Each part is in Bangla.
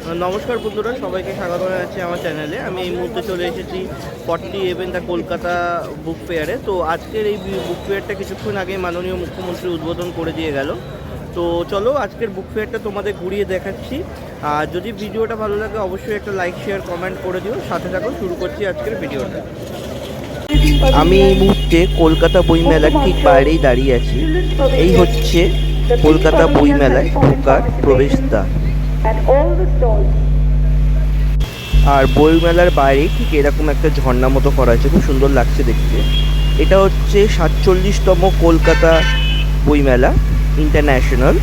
নমস্কার বন্ধুরা, সবাইকে স্বাগত জানাচ্ছি আমার চ্যানেলে। আমি এই মুহূর্তে চলে এসেছি 47 দ্য কলকাতা বুক ফেয়ারে। তো আজকের এই বুক ফেয়ারটা কিছুক্ষণ আগে মাননীয় মুখ্যমন্ত্রী উদ্বোধন করে দিয়ে গেল। তো চলো আজকের বুক ফেয়ারটা তোমাদের ঘুরিয়ে দেখাচ্ছি। আর যদি ভিডিওটা ভালো লাগে অবশ্যই একটা লাইক শেয়ার কমেন্ট করে দিও। সাথে থাকো, শুরু করছি আজকের ভিডিওটা। আমি এই মুহূর্তে কলকাতা বইমেলার ঠিক বাইরেই দাঁড়িয়ে আছি। এই হচ্ছে কলকাতা বইমেলায় ঢোকার প্রবেশদ্বার। আর বইমেলার বাইরে ঠিক এরকম একটা ঝর্ণা মতো করা আছে, খুব সুন্দর লাগছে দেখতে। এটা হচ্ছে 47তম কলকাতা বইমেলা ইন্টারন্যাশনাল,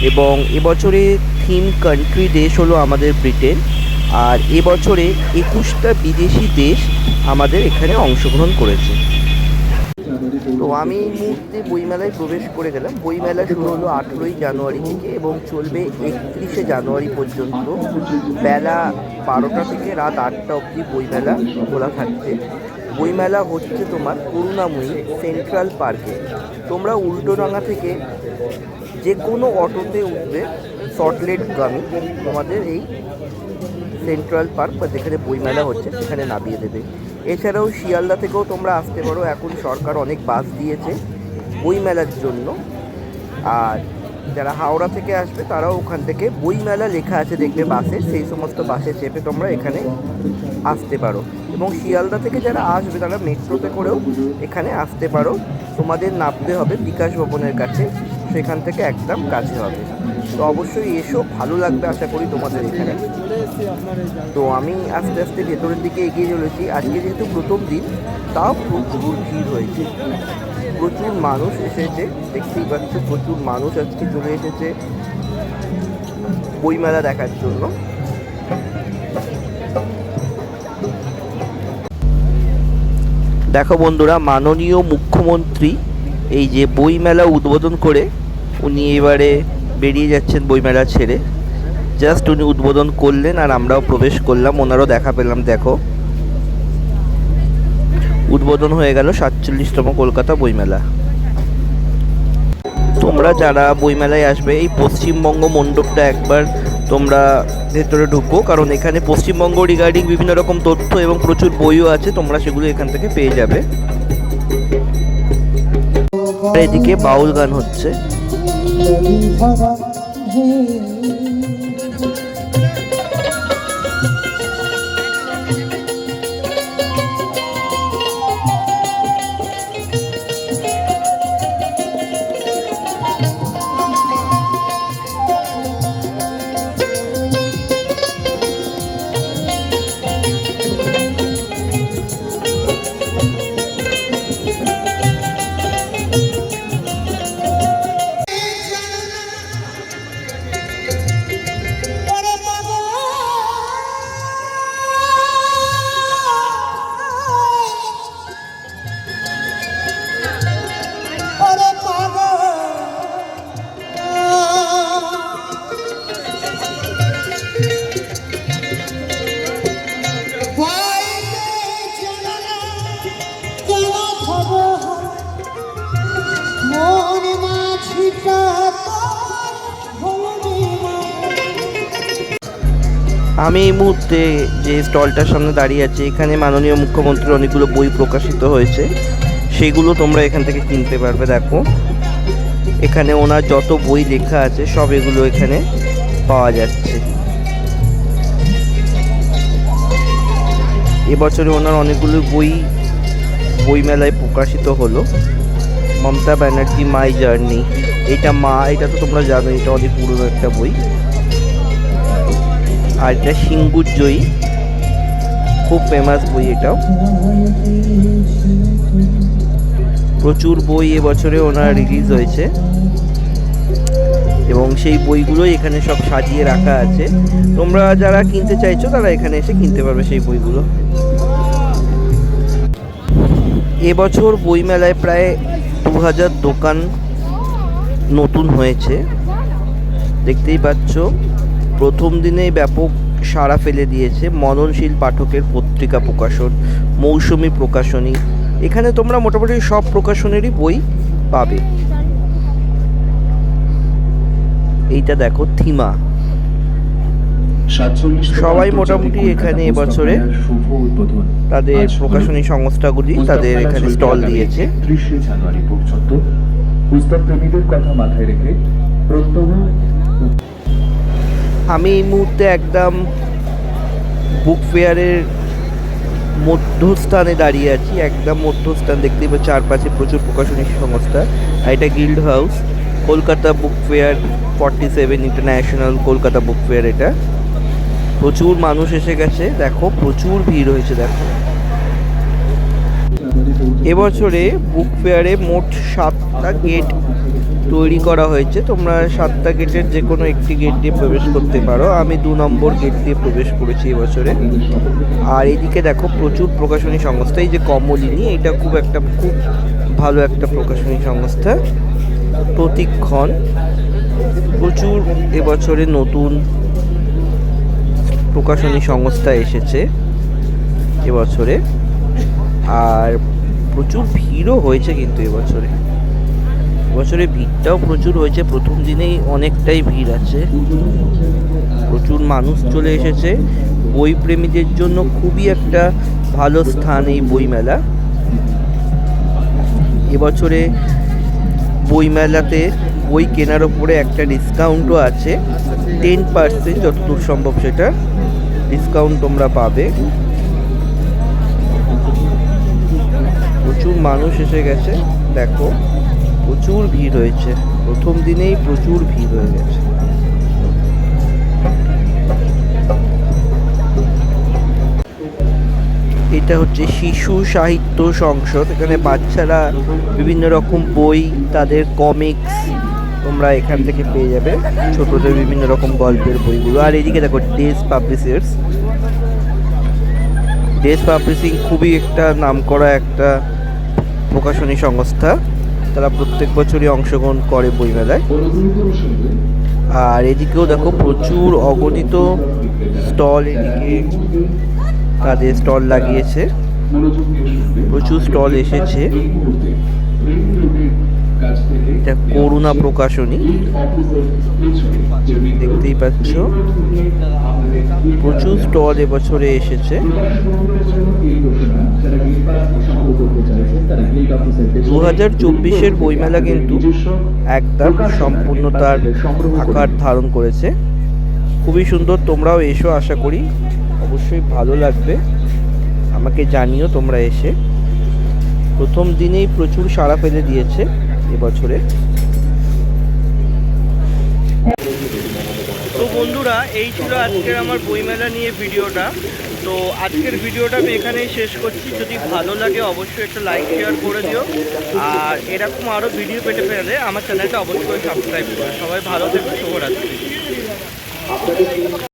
এবং এবছরে থিম কান্ট্রি দেশ হলো আমাদের ব্রিটেন। আর এবছরে 21টা বিদেশি দেশ আমাদের এখানে অংশগ্রহণ করেছে। তো আমি এই মুহূর্তে বইমেলায় প্রবেশ করে গেলাম। বইমেলা শুরু হলো 18ই জানুয়ারি থেকে এবং চলবে 31শে জানুয়ারি পর্যন্ত। বেলা 12টা থেকে রাত 8টা অবধি বইমেলা খোলা থাকছে। বইমেলা হচ্ছে তোমার করুণাময়ী সেন্ট্রাল পার্কে। তোমরা উল্টোডাঙা থেকে যে কোনো অটোতে উঠবে সল্টলেকগামী, তোমাদের এই সেন্ট্রাল পার্ক বা যেখানে বইমেলা হচ্ছে সেখানে নামিয়ে দেবে। এছাড়াও শিয়ালদা থেকেও তোমরা আসতে পারো। এখন সরকার অনেক বাস দিয়েছে বইমেলার জন্য। আর যারা হাওড়া থেকে আসবে তারাও ওখান থেকে বইমেলা লেখা আছে দেখবে বাসে, সেই সমস্ত বাসে চেপে তোমরা এখানে আসতে পারো। এবং শিয়ালদা থেকে যারা আসবে তারা মেট্রোতে করেও এখানে আসতে পারো। তোমাদের নামতে হবে বিকাশ ভবনের কাছে, সেখান থেকে একদম কাছে হবে। তো অবশ্যই এসো, ভালো লাগবে আশা করি তোমাদের এখানে। তো আমি আস্তে আস্তে ভেতরের দিকে এগিয়ে চলেছি। আজকে যেহেতু প্রথম দিন, তাও প্রচুর ভিড় হয়েছে, প্রচুর মানুষ এসেছে। দেখতেই পাচ্ছ প্রচুর মানুষ আজকে চলে এসেছে বইমেলা দেখার জন্য। দেখো বন্ধুরা, মাননীয় মুখ্যমন্ত্রী এই যে বইমেলা উদ্বোধন করে উনি এবারে বেরিয়ে যাচ্ছেন বইমেলা ছেড়ে। জাস্ট উনি উদ্বোধন করলেন আর আমরাও প্রবেশ করলাম, ওনারও দেখা পেলাম। দেখো উদ্বোধন হয়ে গেল 47তম কলকাতা বইমেলা। তোমরা যারা বইমেলায় আসবে এই পশ্চিমবঙ্গ মণ্ডপটা একবার তোমরা ভেতরে ঢুকো, কারণ এখানে পশ্চিমবঙ্গ রিগার্ডিং বিভিন্ন রকম তথ্য এবং প্রচুর বইও আছে, তোমরা সেগুলো এখান থেকে পেয়ে যাবে। এদিকে বাউল গান হচ্ছে। আমি এই মুহূর্তে যে স্টলটার সামনে দাঁড়িয়ে আছি, এখানে মাননীয় মুখ্যমন্ত্রীর অনেকগুলো বই প্রকাশিত হয়েছে, সেগুলো তোমরা এখান থেকে কিনতে পারবে। দেখো এখানে ওনার যত বই লেখা আছে সব এগুলো এখানে পাওয়া যাচ্ছে। এবছরে ওনার অনেকগুলো বইমেলায় প্রকাশিত হলো। মমতা ব্যানার্জি মাই জার্নি, এটা তো তোমরা জানো, এটা অনেক পুরনো একটা বই। আর এটা সিঙ্গুর জয়ী, খুব ফেমাস বই এটাও। প্রচুর বই এবছরে ওনার রিলিজ হয়েছে এবং সেই বইগুলো এখানে সব সাজিয়ে রাখা আছে। তোমরা যারা কিনতে চাইছো তারা এখানে এসে কিনতে পারবে সেই বইগুলো। এবছর বইমেলায় প্রায় 2000 দোকান নতুন হয়েছে, দেখতেই পাচ্ছ। প্রথম দিনেই ব্যাপক সাড়া ফেলে দিয়েছে। মননশীল পাঠকের পত্রিকা প্রকাশন, মৌসুমী প্রকাশনী, এখানে তোমরা মোটামুটি সব প্রকাশনেরই বই পাবে। এইটা দেখো থিমা, সবাই মোটামুটি এখানে এবছরে তাদের প্রকাশনী সংস্থাগুলি তাদের এখানে স্টল দিয়েছে। 30 জানুয়ারি পর্যন্ত পুস্তক প্রেমীদের কথা মাথায় রেখে প্রত্যহ আমি এই মুহূর্তে একদম বুক ফেয়ারের মধ্যস্থানে দাঁড়িয়ে আছি, একদম মধ্যস্থান। দেখতেই পাচ্ছি চারপাশে প্রচুর প্রকাশনী সংস্থা। আর এটা guild house, Kolkata book fair 47 international Kolkata book fair. এটা প্রচুর মানুষ এসে গেছে, দেখো প্রচুর ভিড় হয়েছে। দেখো এবছরে বুক ফেয়ারে মোট 7টা গেট তৈরি করা হয়েছে। তোমরা 7টা গেটের যে কোনো একটি গেট দিয়ে প্রবেশ করতে পারো। আমি 2 নম্বর গেট দিয়ে প্রবেশ করেছি এবছরে। আর এদিকে দেখো প্রচুর প্রকাশনী সংস্থা। এই যে কমলিনী, এটা খুব ভালো একটা প্রকাশনী সংস্থা। প্রতিক্ষণ, প্রচুর এবছরে নতুন প্রকাশনী সংস্থা এসেছে এবছরে। আর প্রচুর ভিড়ও হয়েছে কিন্তু এবছরে ভিড়টাও প্রচুর হয়েছে। প্রথম দিনেই অনেকটাই ভিড় আছে, প্রচুর মানুষ চলে এসেছে। বই প্রেমীদের জন্য খুবই একটা ভালো স্থান এই বইমেলা। এবছরে বইমেলাতে বই কেনার ওপরে একটা ডিসকাউন্টও আছে, 10% যতদূর সম্ভব সেটা ডিসকাউন্ট তোমরা পাবে। প্রচুর মানুষ এসে গেছে, দেখো প্রচুর ভিড় হয়েছে। প্রথম দিনেই প্রচুর ভিড় হয়ে গেছে। এটা হচ্ছে শিশু সাহিত্য সংসদ। এখানে বাচ্চারা বিভিন্ন রকম বই, তাদের কমিক্স তোমরা এখান থেকে পেয়ে যাবে, ছোটদের বিভিন্ন রকম গল্পের বইগুলো। আর এদিকে দেখো ডেজ পাবলিশিং খুবই একটা নামকরা একটা প্রকাশনী সংস্থা। তারা প্রত্যেক বছরই অংশগ্রহণ করে বইমেলায়। আর এদিকেও দেখো প্রচুর অগণিত স্টল, এদিকে তাদের স্টল লাগিয়েছে, প্রচুর স্টল এসেছে। এটা করুণা প্রকাশনী, দেখতেই পাচ্ছ প্রচুর স্টল এবছরে এসেছে। 2024-এর বইমেলা কিন্তু একদম সম্পূর্ণ তার আকার ধারণ করেছে। খুবই সুন্দর, তোমরাও এসো, আশা করি অবশ্যই ভালো লাগবে। আমাকে জানিও তোমরা এসে। প্রথম দিনেই প্রচুর সাড়া ফেলে দিয়েছে এবছরে। তো বন্ধুরা, এই ছিল আজকের আমার বইমেলা নিয়ে ভিডিওটা। তো আজকের ভিডিওটা আমি এখানেই শেষ করছি। যদি ভালো লাগে অবশ্যই একটা লাইক শেয়ার করে দিও। আর এরকম আরও ভিডিও পেতে পেলে আমার চ্যানেলটা অবশ্যই সাবস্ক্রাইব করো। সবাই ভালো থেকো, শুভরাত্রি।